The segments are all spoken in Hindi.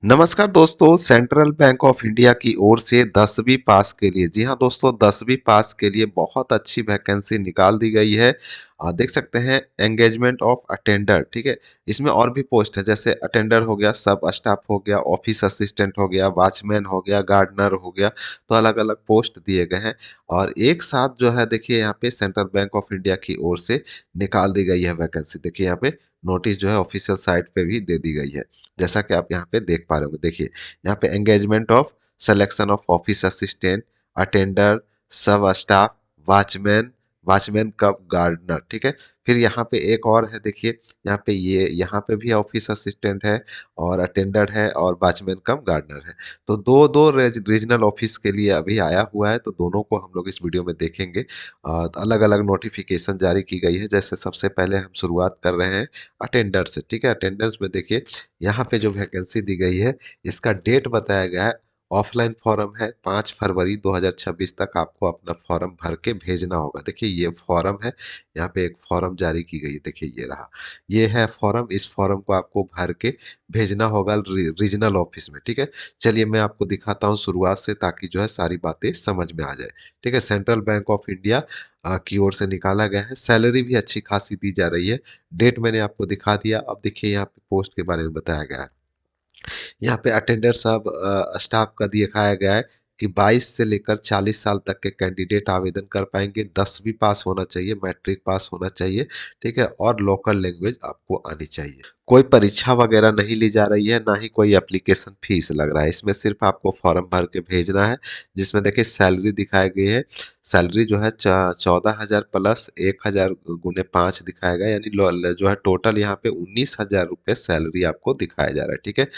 नमस्कार दोस्तों, सेंट्रल बैंक ऑफ इंडिया की ओर से 10वीं पास के लिए, जी हाँ दोस्तों, 10वीं पास के लिए बहुत अच्छी वैकेंसी निकाल दी गई है। देख सकते हैं एंगेजमेंट ऑफ अटेंडर, ठीक है। इसमें और भी पोस्ट है, जैसे अटेंडर हो गया, सब स्टाफ हो गया, ऑफिस असिस्टेंट हो गया, वॉचमैन हो गया, गार्डनर हो गया। तो अलग अलग पोस्ट दिए गए हैं और एक साथ जो है देखिए यहाँ पे सेंट्रल बैंक ऑफ इंडिया की ओर से निकाल दी गई है वैकेंसी। देखिए यहाँ पे नोटिस जो है ऑफिशियल साइट पे भी दे दी गई है, जैसा कि आप यहाँ पे देख पा रहे होंगे। देखिए यहाँ पे engagement of selection of office assistant, attender, सब स्टाफ, वॉचमैन, वॉचमैन कम गार्डनर, ठीक है। फिर यहाँ पे एक और है, देखिए यहाँ पे ये यहाँ पे भी ऑफिस असिस्टेंट है और अटेंडर है और वॉचमैन कम गार्डनर है। तो दो दो रीजनल ऑफिस के लिए अभी आया हुआ है, तो दोनों को हम लोग इस वीडियो में देखेंगे। अलग अलग नोटिफिकेशन जारी की गई है। जैसे सबसे पहले हम शुरुआत कर रहे हैं अटेंडर से, ठीक है। अटेंडेंस में देखिए यहाँ पे जो वैकेंसी दी गई है, इसका डेट बताया गया है। ऑफलाइन फॉर्म है, 5 फरवरी 2026 तक आपको अपना फॉर्म भर के भेजना होगा। देखिए ये फॉर्म है, यहाँ पे एक फॉर्म जारी की गई है, देखिए ये रहा, ये है फॉर्म। इस फॉर्म को आपको भर के भेजना होगा रीजनल ऑफिस में, ठीक है। चलिए मैं आपको दिखाता हूँ शुरुआत से, ताकि जो है सारी बातें समझ में आ जाए, ठीक है। सेंट्रल बैंक ऑफ इंडिया की ओर से निकाला गया है। सैलरी भी अच्छी खासी दी जा रही है। डेट मैंने आपको दिखा दिया। अब देखिए यहाँ पे पोस्ट के बारे में बताया गया है। यहाँ पे अटेंडर सब स्टाफ का दिखाया गया है कि 22 से लेकर 40 साल तक के कैंडिडेट आवेदन कर पाएंगे। 10वीं पास होना चाहिए, मैट्रिक पास होना चाहिए, ठीक है, और लोकल लैंग्वेज आपको आनी चाहिए। कोई परीक्षा वगैरह नहीं ली जा रही है, ना ही कोई एप्लीकेशन फीस लग रहा है। इसमें सिर्फ आपको फॉर्म भर के भेजना है। जिसमें देखिए सैलरी दिखाई गई है। सैलरी जो है 14,000 प्लस 1,000 गुने 5 दिखाया गया, यानी जो है टोटल यहाँ पे 19,000 रुपये सैलरी आपको दिखाया जा रहा है, ठीक है।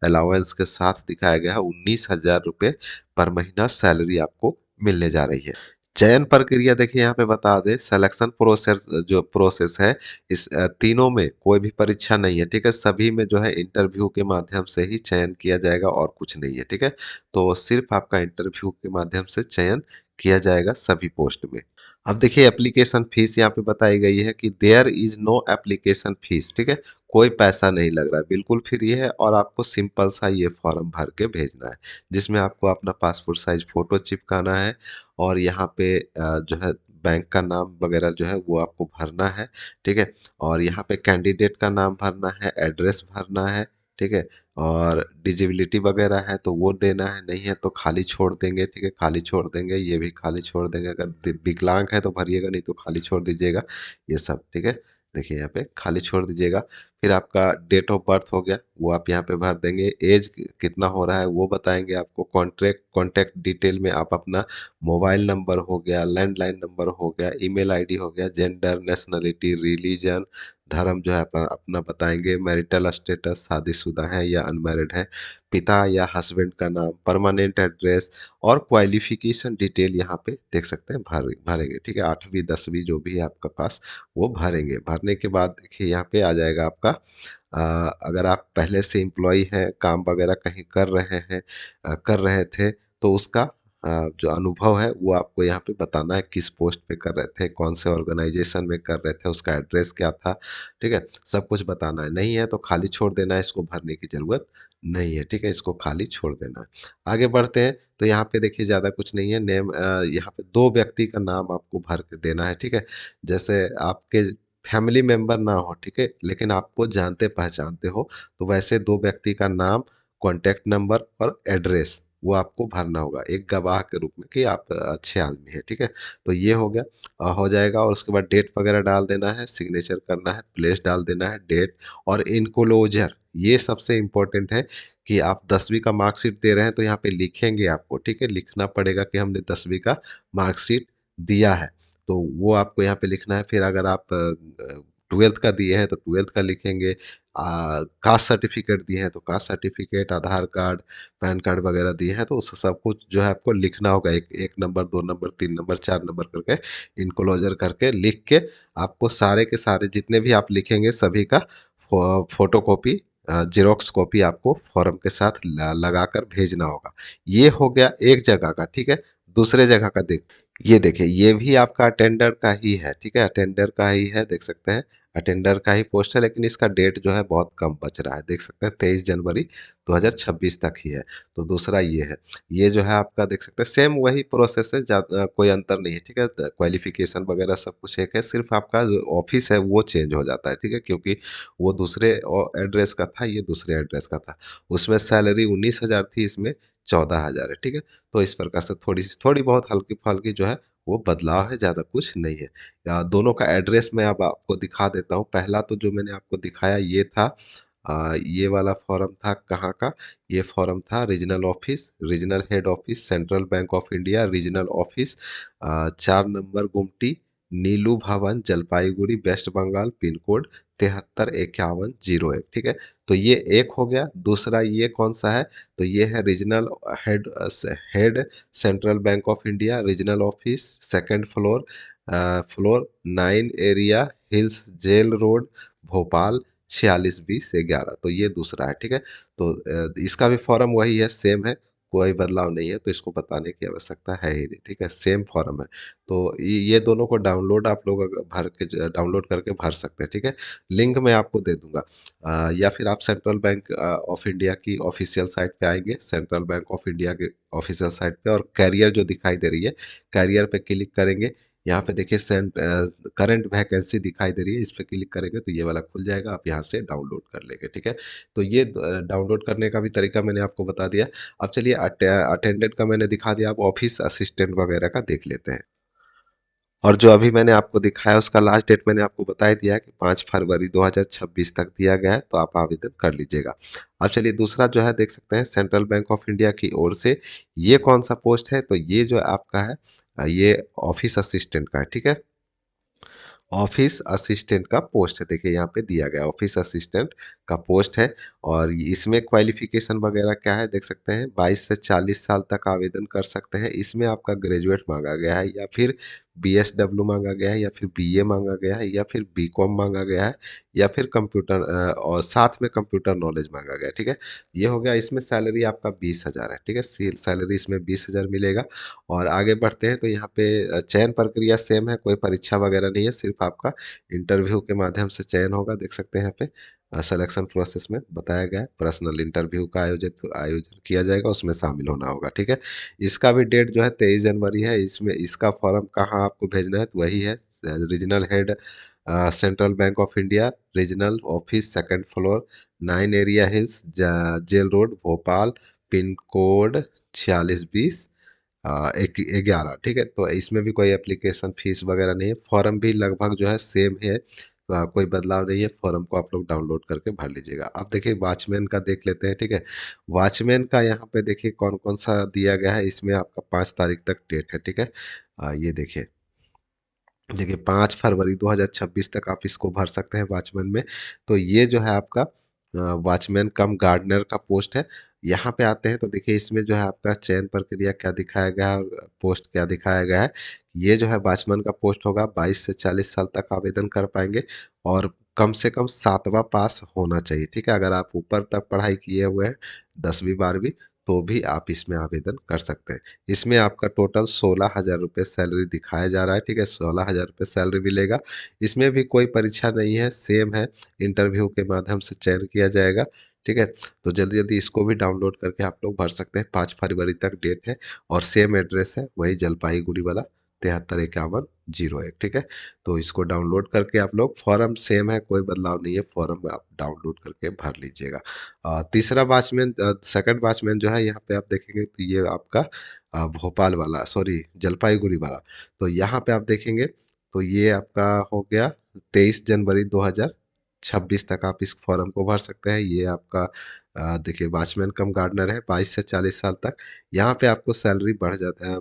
अलाउंस के साथ दिखाया गया है 19,000 रुपये पर महीना सैलरी आपको मिलने जा रही है। चयन प्रक्रिया देखिए यहाँ पे बता दें, सिलेक्शन प्रोसेस जो प्रोसेस है, इस तीनों में कोई भी परीक्षा नहीं है, ठीक है। सभी में जो है इंटरव्यू के माध्यम से ही चयन किया जाएगा और कुछ नहीं है, ठीक है। तो सिर्फ आपका इंटरव्यू के माध्यम से चयन किया जाएगा सभी पोस्ट में। अब देखिए एप्लीकेशन फीस यहाँ पे बताई गई है कि there is no application fee, ठीक है। कोई पैसा नहीं लग रहा है, बिल्कुल फ्री है और आपको सिंपल सा ये फॉर्म भर के भेजना है, जिसमें आपको अपना पासपोर्ट साइज फोटो चिपकाना है और यहाँ पे जो है बैंक का नाम वगैरह जो है वो आपको भरना है, ठीक है। और यहाँ पे कैंडिडेट का नाम भरना है, एड्रेस भरना है, ठीक है। और डिजिबिलिटी वगैरह है तो वो देना है, नहीं है तो खाली छोड़ देंगे, ठीक है, खाली छोड़ देंगे, ये भी खाली छोड़ देंगे। अगर विकलांग है तो भरिएगा, नहीं तो खाली छोड़ दीजिएगा, ये सब, ठीक है। देखिए यहाँ पे खाली छोड़ दीजिएगा। फिर आपका डेट ऑफ बर्थ हो गया, वो आप यहाँ पे भर देंगे। एज कितना हो रहा है वो बताएंगे आपको। कॉन्टैक्ट डिटेल में आप अपना मोबाइल नंबर हो गया, लैंडलाइन नंबर हो गया, ईमेल आईडी हो गया, जेंडर, नेशनलिटी, रिलीजन, धर्म जो है अपना बताएंगे। मैरिटल स्टेटस, शादीशुदा है या अनमैरिड है, पिता या हस्बैंड का नाम, परमानेंट एड्रेस और क्वालिफिकेशन डिटेल यहाँ पे देख सकते हैं भरेंगे, ठीक है। 8वीं 10वीं जो भी है आपका पास, वो भरेंगे। भरने के बाद देखिए यहाँ पे आ जाएगा आपका, अगर आप पहले से एम्प्लॉय हैं, काम वगैरह कहीं कर रहे हैं, कर रहे थे, तो उसका जो अनुभव है वो आपको यहाँ पे बताना है। किस पोस्ट पे कर रहे थे, कौन से ऑर्गेनाइजेशन में कर रहे थे, उसका एड्रेस क्या था, ठीक है, सब कुछ बताना है। नहीं है तो खाली छोड़ देना है, इसको भरने की ज़रूरत नहीं है, ठीक है, इसको खाली छोड़ देना है। आगे बढ़ते हैं तो यहाँ पे देखिए ज़्यादा कुछ नहीं है। नेम, यहाँ पे 2 व्यक्ति का नाम आपको भर के देना है, ठीक है। जैसे आपके फैमिली मेंबर ना हो, ठीक है, लेकिन आपको जानते पहचानते हो, तो वैसे 2 व्यक्ति का नाम, कॉन्टैक्ट नंबर और एड्रेस वो आपको भरना होगा एक गवाह के रूप में कि आप अच्छे आदमी हैं, ठीक है। तो ये हो गया, हो जाएगा। और उसके बाद डेट वगैरह डाल देना है, सिग्नेचर करना है, प्लेस डाल देना है, डेट और इनक्लोजर। ये सबसे इम्पोर्टेंट है कि आप 10वीं का मार्कशीट दे रहे हैं तो यहाँ पे लिखेंगे आपको, ठीक है, लिखना पड़ेगा कि हमने 10वीं का मार्कशीट दिया है, तो वो आपको यहाँ पे लिखना है। फिर अगर आप 12th का दिए हैं तो 12th का लिखेंगे। कास्ट सर्टिफिकेट दिए हैं तो कास्ट सर्टिफिकेट, आधार कार्ड, पैन कार्ड वगैरह दिए हैं तो उस सब कुछ जो है आपको लिखना होगा। एक एक नंबर, 2 नंबर, 3 नंबर, 4 नंबर करके इनक्लोजर करके लिख के आपको सारे के सारे जितने भी आप लिखेंगे सभी का फोटो कॉपी, जेरोक्स कॉपी आपको फॉर्म के साथ लगाकर भेजना होगा। ये हो गया एक जगह का, ठीक है। दूसरे जगह का देख, ये देखिए ये भी आपका अटेंडर का ही है, ठीक है, अटेंडर का ही है, देख सकते हैं अटेंडर का ही पोस्ट है, लेकिन इसका डेट जो है बहुत कम बच रहा है, देख सकते हैं 23 जनवरी 2026 तक ही है। तो दूसरा ये है, ये जो है आपका देख सकते हैं सेम वही प्रोसेस है, ज़्यादा कोई अंतर नहीं है, ठीक है। क्वालिफिकेशन वगैरह सब कुछ एक है, सिर्फ आपका जो ऑफिस है वो चेंज हो जाता है, ठीक है, क्योंकि वो दूसरे एड्रेस का था, ये दूसरे एड्रेस का था। उसमें सैलरी 19,000 थी, इसमें 14,000 है, ठीक है। तो इस प्रकार से थोड़ी बहुत हल्की फल्की जो है वो बदलाव है, ज़्यादा कुछ नहीं है। दोनों का एड्रेस मैं अब आपको दिखा देता हूँ। पहला तो जो मैंने आपको दिखाया ये था, ये वाला फॉर्म था कहाँ का, ये फॉर्म था regional office, regional head office, Central Bank of India regional office, 4 number Gumti, Neelu Bhawan, Jalpaiguri, West Bengal, pin code 735101, ठीक है। तो ये एक हो गया। दूसरा ये कौन सा है, तो ये है regional head, head Central Bank of India regional office, second floor, floor 9 area hills jail road Bhopal 462011। तो ये दूसरा है, ठीक है। तो इसका भी फॉर्म वही है, सेम है, कोई बदलाव नहीं है, तो इसको बताने की आवश्यकता है ही नहीं, ठीक है, सेम फॉर्म है। तो ये दोनों को डाउनलोड आप लोग अगर भर के डाउनलोड करके भर सकते हैं, ठीक है। लिंक मैं आपको दे दूंगा। या फिर आप सेंट्रल बैंक ऑफ इंडिया की ऑफिशियल साइट पे आएंगे, सेंट्रल बैंक ऑफ इंडिया के ऑफिशियल साइट पे, और कैरियर जो दिखाई दे रही है, कैरियर पे क्लिक करेंगे। यहाँ पे देखिए करंट वैकेंसी दिखाई दे रही है, इस पे क्लिक करेंगे तो ये वाला खुल जाएगा, आप यहाँ से डाउनलोड कर लेंगे, ठीक है। तो ये डाउनलोड करने का भी तरीका मैंने आपको बता दिया। अब चलिए अटेंडेंट का मैंने दिखा दिया, अब ऑफिस असिस्टेंट वगैरह का देख लेते हैं। और जो अभी मैंने आपको दिखाया उसका लास्ट डेट मैंने आपको बता ही दिया है कि 5 फरवरी 2026 तक दिया गया है, तो आप आवेदन कर लीजिएगा। अब चलिए दूसरा जो है देख सकते हैं सेंट्रल बैंक ऑफ इंडिया की ओर से ये कौन सा पोस्ट है, तो ये जो आपका है ये ऑफिस असिस्टेंट का है, ठीक है। ऑफिस असिस्टेंट का पोस्ट है, देखिए यहाँ पे दिया गया ऑफिस असिस्टेंट का पोस्ट है। और इसमें क्वालिफिकेशन वगैरह क्या है देख सकते हैं, 22 से 40 साल तक आवेदन कर सकते हैं। इसमें आपका ग्रेजुएट मांगा गया है, या फिर बीएसडब्ल्यू मांगा गया है, या फिर बीए मांगा गया है, या फिर बीकॉम मांगा गया है, या फिर कंप्यूटर और साथ में कंप्यूटर नॉलेज मांगा गया है, ठीक है। ये हो गया। इसमें सैलरी आपका 20,000 है, ठीक है, सैलरी इसमें 20,000 मिलेगा। और आगे बढ़ते हैं तो यहाँ पे चयन प्रक्रिया सेम है, कोई परीक्षा वगैरह नहीं है, सिर्फ आपका इंटरव्यू के माध्यम से चयन होगा, देख सकते हैं यहाँ पे सिलेक्शन प्रोसेस में बताया गया है। पर्सनल इंटरव्यू का आयोजन किया जाएगा, उसमें शामिल होना होगा, ठीक है। इसका भी डेट जो है 23 जनवरी है। इसमें इसका फॉर्म कहाँ आपको भेजना है, तो वही है regional head Central Bank of India regional office, second floor, 9 area hills jail road Bhopal, pin code 4620 एक 11, ठीक है। तो इसमें भी कोई एप्लीकेशन फीस वगैरह नहीं है, फॉर्म भी लगभग जो है सेम है, कोई बदलाव नहीं है। फॉर्म को आप लोग डाउनलोड करके भर लीजिएगा। अब देखिए वॉचमैन का देख लेते हैं, ठीक है। वॉचमैन का यहाँ पे देखिए कौन कौन सा दिया गया है, इसमें आपका 5 तारीख तक डेट है, ठीक है। ये देखिए, देखिए 5 फरवरी 2026 तक आप इसको भर सकते हैं वॉचमैन में। तो ये जो है आपका वॉचमैन कम गार्डनर का पोस्ट है। यहाँ पे आते हैं तो देखिए इसमें जो है आपका चयन प्रक्रिया क्या दिखाया गया है और पोस्ट क्या दिखाया गया है। ये जो है वॉचमैन का पोस्ट होगा, 22 से 40 साल तक आवेदन कर पाएंगे, और कम से कम 7वां पास होना चाहिए, ठीक है। अगर आप ऊपर तक पढ़ाई किए हुए हैं 10वीं 12वीं, तो भी आप इसमें आवेदन कर सकते हैं। इसमें आपका टोटल 16,000 रुपये सैलरी दिखाया जा रहा है, ठीक है, 16,000 रुपये सैलरी मिलेगा। इसमें भी कोई परीक्षा नहीं है, सेम है, इंटरव्यू के माध्यम से चयन किया जाएगा, ठीक है। तो जल्दी जल्दी इसको भी डाउनलोड करके आप लोग भर सकते हैं। 5 फरवरी तक डेट है, और सेम एड्रेस है, वही जलपाईगुड़ी वाला 735101, ठीक है। तो इसको डाउनलोड करके आप लोग, फॉर्म सेम है, कोई बदलाव नहीं है, फॉर्म आप डाउनलोड करके भर लीजिएगा। तीसरा वॉचमैन, सेकंड वॉचमैन जो है यहाँ पे आप देखेंगे तो ये आपका भोपाल वाला, सॉरी जलपाईगुड़ी वाला। तो यहाँ पे आप देखेंगे तो ये आपका हो गया 23 जनवरी 2026 तक आप इस फॉर्म को भर सकते हैं। ये आपका देखिए वॉचमैन कम गार्डनर है, 22 से 40 साल तक। यहाँ पे आपको सैलरी बढ़ जाता है,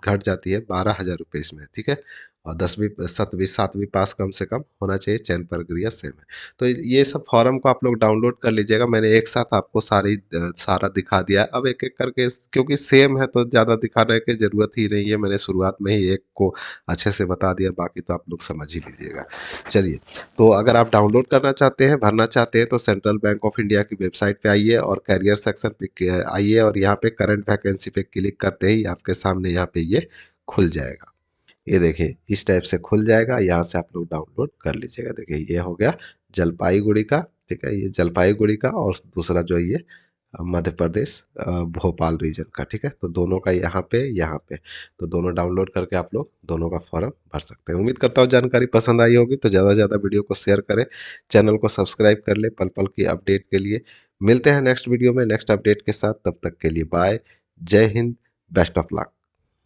घट जाती है 12,000 रुपये इसमें, ठीक है। और 10वीं 7वीं पास कम से कम होना चाहिए, चयन प्रक्रिया सेम है। तो ये सब फॉर्म को आप लोग डाउनलोड कर लीजिएगा, मैंने एक साथ आपको सारा दिखा दिया है। अब एक एक करके, क्योंकि सेम है तो ज़्यादा दिखाने की ज़रूरत ही नहीं है, मैंने शुरुआत में ही एक को अच्छे से बता दिया, बाकी तो आप लोग समझ ही लीजिएगा। चलिए, तो अगर आप डाउनलोड करना चाहते हैं, भरना चाहते हैं, तो सेंट्रल बैंक ऑफ इंडिया की वेबसाइट पे आइए और करियर सेक्शन पे आइए, और यहाँ पे करंट वैकेंसी पे क्लिक करते ही आपके सामने यहाँ पे ये खुल जाएगा। ये देखिए इस टाइप से खुल जाएगा, यहाँ से आप लोग डाउनलोड कर लीजिएगा। देखिए ये हो गया जलपाईगुड़ी का, ठीक है, ये जलपाईगुड़ी का, और दूसरा जो है ये मध्य प्रदेश भोपाल रीजन का, ठीक है। तो दोनों का यहाँ पे तो दोनों डाउनलोड करके आप लोग दोनों का फॉर्म भर सकते हैं। उम्मीद करता हूँ जानकारी पसंद आई होगी, तो ज़्यादा से ज़्यादा वीडियो को शेयर करें, चैनल को सब्सक्राइब कर ले पल पल की अपडेट के लिए। मिलते हैं नेक्स्ट वीडियो में नेक्स्ट अपडेट के साथ, तब तक के लिए बाय, जय हिंद, बेस्ट ऑफ लक।